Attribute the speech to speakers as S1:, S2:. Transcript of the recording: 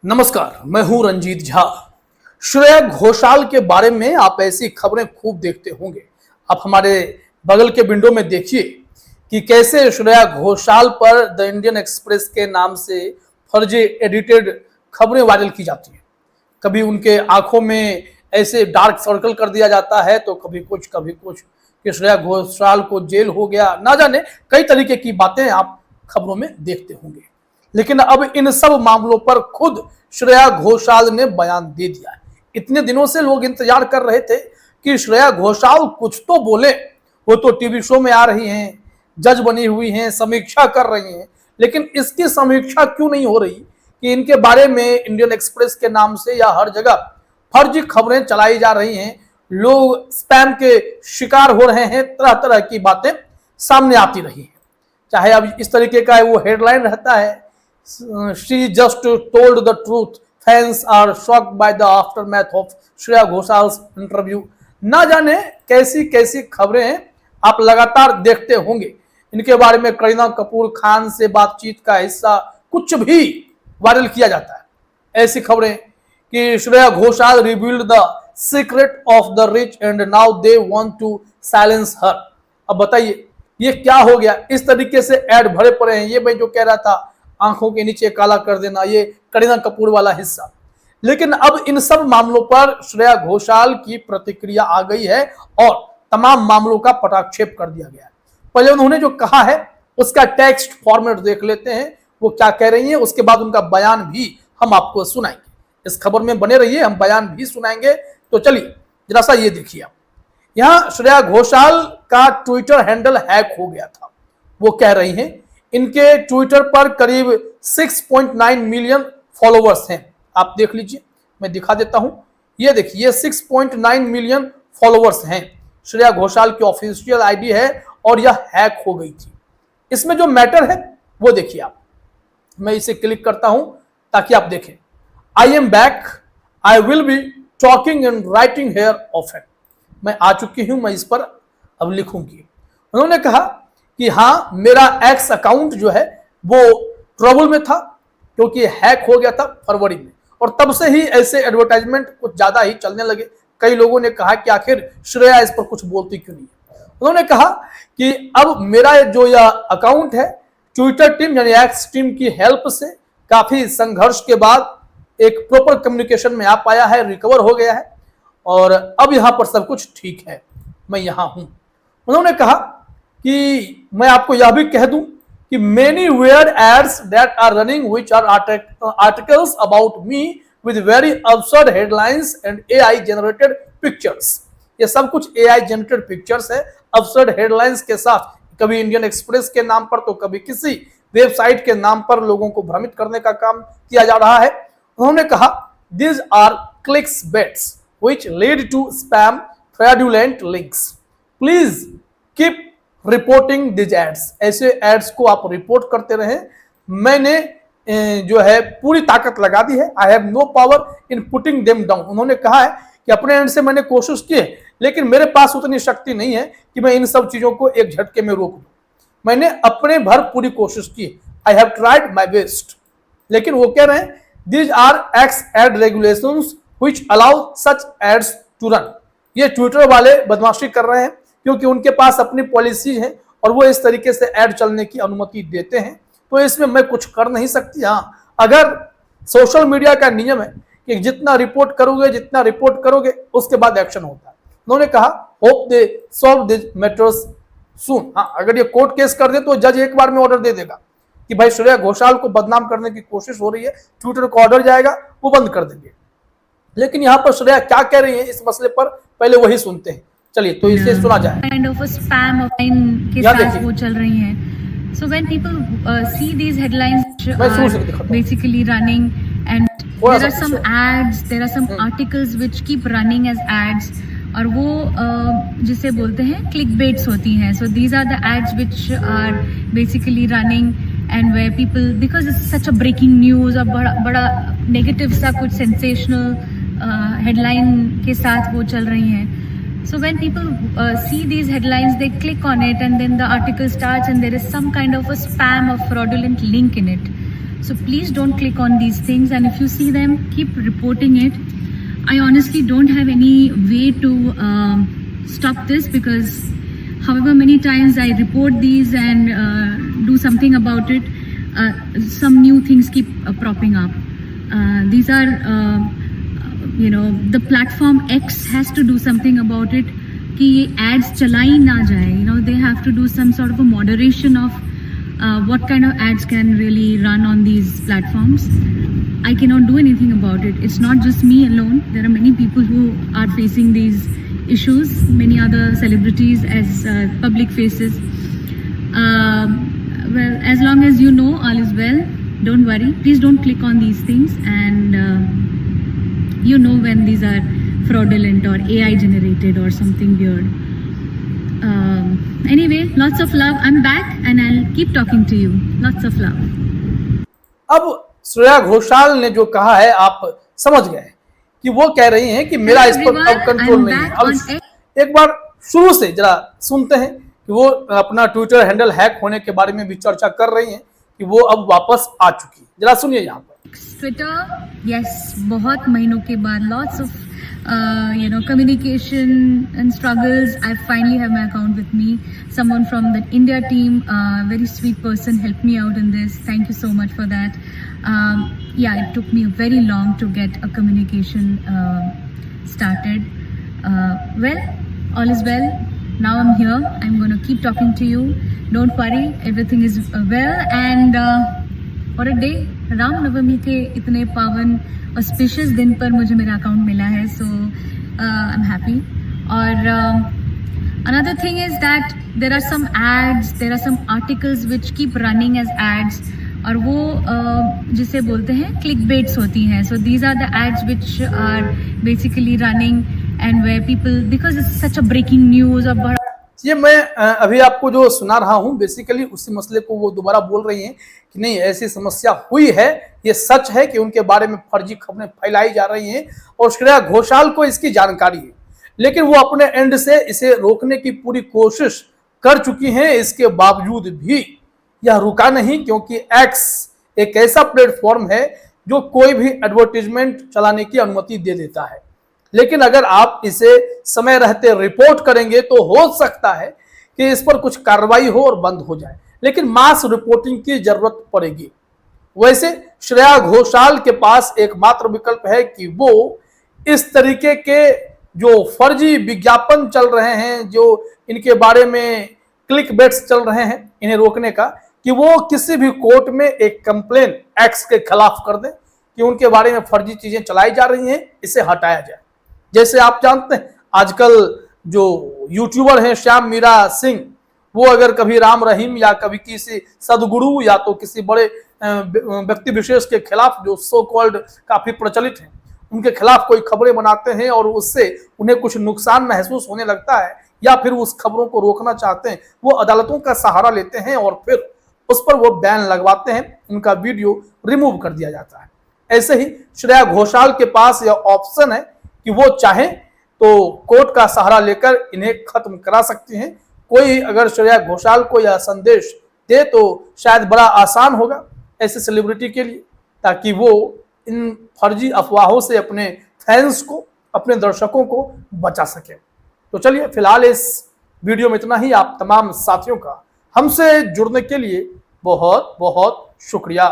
S1: नमस्कार, मैं हूं रंजीत झा। श्रेया घोषाल के बारे में आप ऐसी खबरें खूब देखते होंगे। आप हमारे बगल के विंडो में देखिए कि कैसे श्रेया घोषाल पर द इंडियन एक्सप्रेस के नाम से फर्जी एडिटेड खबरें वायरल की जाती हैं। कभी उनके आंखों में ऐसे डार्क सर्कल कर दिया जाता है तो कभी कुछ कि श्रेया घोषाल को जेल हो गया, ना जाने कई तरीके की बातें आप खबरों में देखते होंगे। लेकिन अब इन सब मामलों पर खुद श्रेया घोषाल ने बयान दे दिया है। इतने दिनों से लोग इंतजार कर रहे थे कि श्रेया घोषाल कुछ तो बोले। वो तो टीवी शो में आ रही हैं, जज बनी हुई हैं, समीक्षा कर रही हैं, लेकिन इसकी समीक्षा क्यों नहीं हो रही कि इनके बारे में इंडियन एक्सप्रेस के नाम से या हर जगह फर्जी खबरें चलाई जा रही हैं, लोग स्पैम के शिकार हो रहे हैं, तरह तरह की बातें सामने आती रही हैं। चाहे अब इस तरीके का वो हेडलाइन रहता है, she just told the truth, fans are shocked by the aftermath of Shreya Ghoshal's interview. ना जाने कैसी कैसी खबरें आप लगातार देखते होंगे। इनके बारे में करीना कपूर खान से बातचीत का हिस्सा कुछ भी वायरल किया जाता है। ऐसी खबरें कि Shreya Ghoshal revealed the secret of the rich and now they want to silence her. अब बताइए ये क्या हो गया? इस तरीके से ऐड भरे पड़े हैं। ये मैं जो कह रहा था, आंखों के नीचे काला कर देना, ये करीना कपूर वाला हिस्सा। लेकिन अब इन सब मामलों पर श्रेया घोषाल की प्रतिक्रिया आ गई है और तमाम मामलों का पटाक्षेप कर दिया गया है। पहले उन्होंने जो कहा है उसका टेक्स्ट फॉर्मेट देख लेते हैं, वो क्या कह रही हैं। उसके बाद उनका बयान भी हम आपको सुनाएंगे। इस खबर में बने रहिए, हम बयान भी सुनाएंगे। तो चलिए जरा सा ये देखिए। यहाँ श्रेया घोषाल का ट्विटर हैंडल हैक हो गया था। वो कह रही हैं इनके ट्विटर पर करीब 6.9 मिलियन फॉलोवर्स हैं। आप देख लीजिए, मैं दिखा देता हूं। ये देखिए 6.9 मिलियन फॉलोवर्स हैं। श्रेया घोषाल की ऑफिशियल आईडी है और यह हैक हो गई थी। इसमें जो मैटर है वो देखिए आप। मैं इसे क्लिक करता हूं ताकि आप देखें। I am back, I will be talking and writing here often. मैं आ चुकी हूं, मैं इस पर अब लिखूंगी। उन्होंने कहा कि हाँ, मेरा एक्स अकाउंट जो है वो ट्रबल में था क्योंकि हैक हो गया था फरवरी में, और तब से ही ऐसे एडवर्टाइजमेंट कुछ ज्यादा ही चलने लगे। कई लोगों ने कहा कि आखिर श्रेया इस पर कुछ बोलती क्यों नहीं। उन्होंने कहा कि अब मेरा जो यह अकाउंट है ट्विटर टीम यानी एक्स टीम की हेल्प से काफी संघर्ष के बाद एक प्रॉपर कम्युनिकेशन में आ पाया है, रिकवर हो गया है और अब यहां पर सब कुछ ठीक है, मैं यहां हूं। उन्होंने कहा कि मैं आपको यह भी कह दूं कि many where ads that are running which are articles about me with very absurd headlines and AI generated pictures. ये सब कुछ एआई जनरेटेड पिक्चर्स है, अब्सर्ड हेडलाइंस के साथ। कभी इंडियन एक्सप्रेस के नाम पर तो कभी किसी वेबसाइट के नाम पर लोगों को भ्रमित करने का काम किया जा रहा है। उन्होंने कहा these are clicks baits which lead to spam fraudulent links, please keep reporting these ads. ऐसे एड्स को आप रिपोर्ट करते रहें। मैंने जो है पूरी ताकत लगा दी है। I have no power in putting them down. उन्होंने कहा है कि अपने एंड से मैंने कोशिश की है, लेकिन मेरे पास उतनी शक्ति नहीं है कि मैं इन सब चीजों को एक झटके में रोक दूं। मैंने अपने भर पूरी कोशिश की। I have tried my best. लेकिन वो कह रहे हैं these are X ad regulations which allow such ads to run. ये ट्विटर वाले बदमाशी कर रहे हैं क्योंकि उनके पास अपनी पॉलिसी है और वो इस तरीके से ऐड चलने की अनुमति देते हैं। तो इसमें मैं कुछ कर नहीं सकती। हाँ, अगर सोशल मीडिया का नियम है कि जितना रिपोर्ट करोगे उसके बाद एक्शन होता है। उन्होंने कहा hope they solve this matters soon. हाँ, अगर ये कोर्ट केस कर दे तो जज एक बार में ऑर्डर दे देगा कि भाई श्रेया घोषाल को बदनाम करने की कोशिश हो रही है, ट्विटर को ऑर्डर जाएगा, वो बंद कर देंगे। लेकिन यहाँ पर श्रेया क्या कह रही है इस मसले पर, पहले वही सुनते हैं। चलिए तो इसे सुना जाए।
S2: Kind of a spam online के साथ वो चल रही हैं। So when people see these headlines basically running and there are some ads, there are some articles which keep running as ads, और वो जिसे बोलते हैं क्लिक बेट्स होती हैं। So these are the ads which are basically running and where people, because it's such a breaking news, और बड़ा negative सा कुछ सेंसेशनल हेडलाइन के साथ वो चल रही हैं। So when people see these headlines, they click on it and then the article starts and there is some kind of a spam or fraudulent link in it. So please don't click on these things, and if you see them, keep reporting it. I honestly don't have any way to stop this, because however many times I report these and do something about it, some new things keep propping up. These are the platform X has to do something about it कि ये ads चलाई ना जाए. They have to do some sort of a moderation of what kind of ads can really run on these platforms. I cannot do anything about it. It's not just me alone. There are many people who are facing these issues, many other celebrities as public faces. Well, as long as you know all is well, don't worry. Please don't click on these things, and when these are fraudulent or AI generated or something weird. Anyway, lots of love. I'm back and I'll keep talking to you. Lots of love.
S1: अब श्रेया घोषाल ने जो कहा है आप समझ गए कि वो कह रही हैं कि मेरा इस पर अब कंट्रोल नहीं है. अब एक बार शुरू से जरा सुनते हैं कि वो अपना ट्विटर हैंडल हैक होने के बारे में भी चर्चा कर रही हैं कि वो अब वापस आ चुकी है. जरा सुनिए यहाँ पर.
S2: ट्विटर, यस, बहुत महीनों के बाद lots of communication and struggles. I finally have my account with me. Someone from the India team, very sweet person, helped me out in this. Thank you so much for that. It took me very long to get a communication started. Well, all is well. Now I'm here. I'm going to keep talking to you. Don't worry, everything is well. And what a day! Ram Navami के इतने पावन auspicious दिन पर मुझे मेरा account मिला है. So I am happy. और another thing is that there are some ads, there are some articles which keep running as ads, और वो जिसे बोलते हैं क्लिक बेट्स होती हैं. So these are the ads which are basically running and where people, because it's such a breaking news. और
S1: ये मैं अभी आपको जो सुना रहा हूँ बेसिकली उसी मसले को वो दोबारा बोल रही हैं कि नहीं, ऐसी समस्या हुई है. ये सच है कि उनके बारे में फर्जी खबरें फैलाई जा रही हैं और श्रेया घोषाल को इसकी जानकारी है, लेकिन वो अपने एंड से इसे रोकने की पूरी कोशिश कर चुकी हैं. इसके बावजूद भी यह रुका नहीं, क्योंकि एक्स एक ऐसा प्लेटफॉर्म है जो कोई भी एडवर्टीजमेंट चलाने की अनुमति दे देता है. लेकिन अगर आप इसे समय रहते रिपोर्ट करेंगे तो हो सकता है कि इस पर कुछ कार्रवाई हो और बंद हो जाए, लेकिन मास रिपोर्टिंग की जरूरत पड़ेगी. वैसे श्रेया घोषाल के पास एकमात्र विकल्प है कि वो इस तरीके के जो फर्जी विज्ञापन चल रहे हैं, जो इनके बारे में क्लिक बेट्स चल रहे हैं, इन्हें रोकने का, कि वो किसी भी कोर्ट में एक कंप्लेन एक्स के खिलाफ कर दें कि उनके बारे में फर्जी चीजें चलाई जा रही हैं, इसे हटाया जाए. जैसे आप जानते हैं आजकल जो यूट्यूबर हैं श्याम मीरा सिंह, वो अगर कभी राम रहीम या कभी किसी सदगुरु या तो किसी बड़े व्यक्ति विशेष के खिलाफ जो सो कॉल्ड काफी प्रचलित हैं, उनके खिलाफ कोई खबरें बनाते हैं और उससे उन्हें कुछ नुकसान महसूस होने लगता है या फिर उस खबरों को रोकना चाहते हैं, वो अदालतों का सहारा लेते हैं और फिर उस पर वो बैन लगवाते हैं, उनका वीडियो रिमूव कर दिया जाता है. ऐसे ही श्रेया घोषाल के पास यह ऑप्शन है कि वो चाहे तो कोर्ट का सहारा लेकर इन्हें खत्म करा सकती हैं. कोई अगर श्रेया घोषाल को यह संदेश दे तो शायद बड़ा आसान होगा ऐसे सेलिब्रिटी के लिए, ताकि वो इन फर्जी अफवाहों से अपने फैंस को, अपने दर्शकों को बचा सके. तो चलिए फिलहाल इस वीडियो में इतना ही. आप तमाम साथियों का हमसे जुड़ने के लिए बहुत बहुत शुक्रिया.